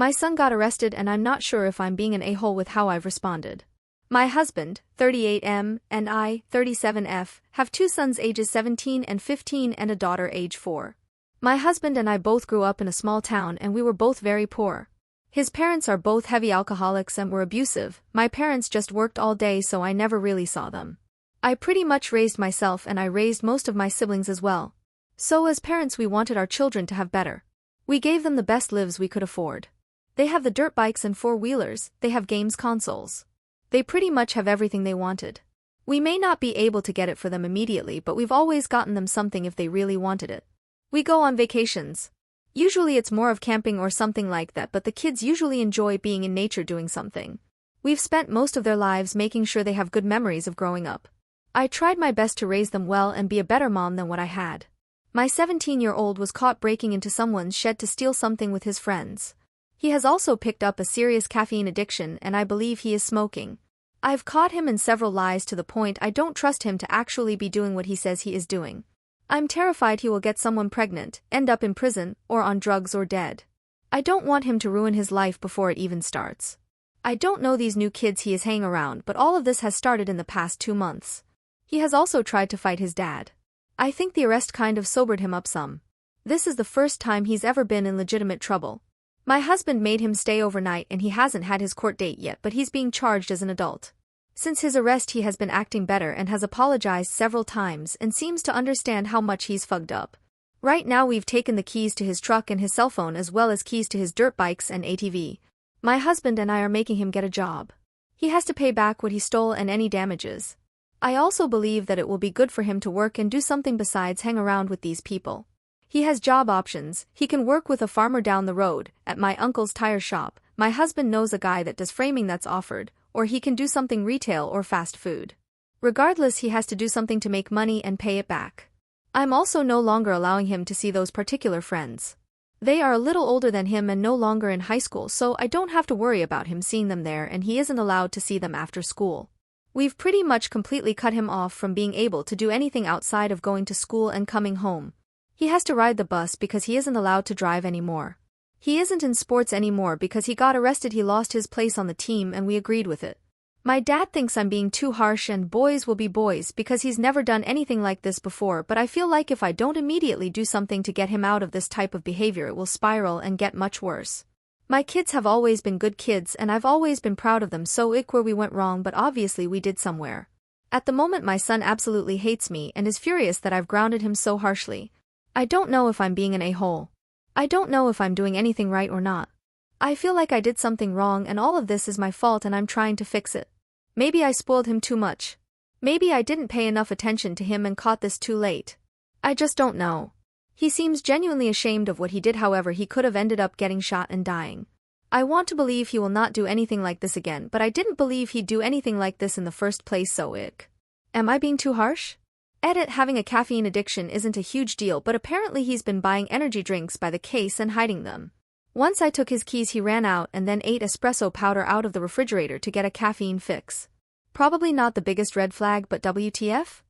My son got arrested and I'm not sure if I'm being an a-hole with how I've responded. My husband, 38M, and I, 37F, have two sons ages 17 and 15 and a daughter age 4. My husband and I both grew up in a small town and we were both very poor. His parents are both heavy alcoholics and were abusive. My parents just worked all day so I never really saw them. I pretty much raised myself and I raised most of my siblings as well. So as parents we wanted our children to have better. We gave them the best lives we could afford. They have the dirt bikes and four-wheelers, they have games consoles. They pretty much have everything they wanted. We may not be able to get it for them immediately but we've always gotten them something if they really wanted it. We go on vacations. Usually it's more of camping or something like that but the kids usually enjoy being in nature doing something. We've spent most of their lives making sure they have good memories of growing up. I tried my best to raise them well and be a better mom than what I had. My 17-year-old was caught breaking into someone's shed to steal something with his friends. He has also picked up a serious caffeine addiction and I believe he is smoking. I've caught him in several lies to the point I don't trust him to actually be doing what he says he is doing. I'm terrified he will get someone pregnant, end up in prison, or on drugs or dead. I don't want him to ruin his life before it even starts. I don't know these new kids he is hanging around but all of this has started in the past 2 months. He has also tried to fight his dad. I think the arrest kind of sobered him up some. This is the first time he's ever been in legitimate trouble. My husband made him stay overnight and he hasn't had his court date yet but he's being charged as an adult. Since his arrest he has been acting better and has apologized several times and seems to understand how much he's fucked up. Right now we've taken the keys to his truck and his cell phone as well as keys to his dirt bikes and ATV. My husband and I are making him get a job. He has to pay back what he stole and any damages. I also believe that it will be good for him to work and do something besides hang around with these people. He has job options. He can work with a farmer down the road, at my uncle's tire shop. My husband knows a guy that does framing that's offered, or he can do something retail or fast food. Regardless, he has to do something to make money and pay it back. I'm also no longer allowing him to see those particular friends. They are a little older than him and no longer in high school so I don't have to worry about him seeing them there and he isn't allowed to see them after school. We've pretty much completely cut him off from being able to do anything outside of going to school and coming home. He has to ride the bus because he isn't allowed to drive anymore. He isn't in sports anymore because he got arrested. He lost his place on the team and we agreed with it. My dad thinks I'm being too harsh and boys will be boys because he's never done anything like this before but I feel like if I don't immediately do something to get him out of this type of behavior it will spiral and get much worse. My kids have always been good kids and I've always been proud of them so where we went wrong but obviously we did somewhere. At the moment my son absolutely hates me and is furious that I've grounded him so harshly. I don't know if I'm being an a-hole. I don't know if I'm doing anything right or not. I feel like I did something wrong and all of this is my fault and I'm trying to fix it. Maybe I spoiled him too much. Maybe I didn't pay enough attention to him and caught this too late. I just don't know. He seems genuinely ashamed of what he did, however he could have ended up getting shot and dying. I want to believe he will not do anything like this again but I didn't believe he'd do anything like this in the first place so Am I being too harsh? Edit, having a caffeine addiction isn't a huge deal but apparently he's been buying energy drinks by the case and hiding them. Once I took his keys he ran out and then ate espresso powder out of the refrigerator to get a caffeine fix. Probably not the biggest red flag but WTF?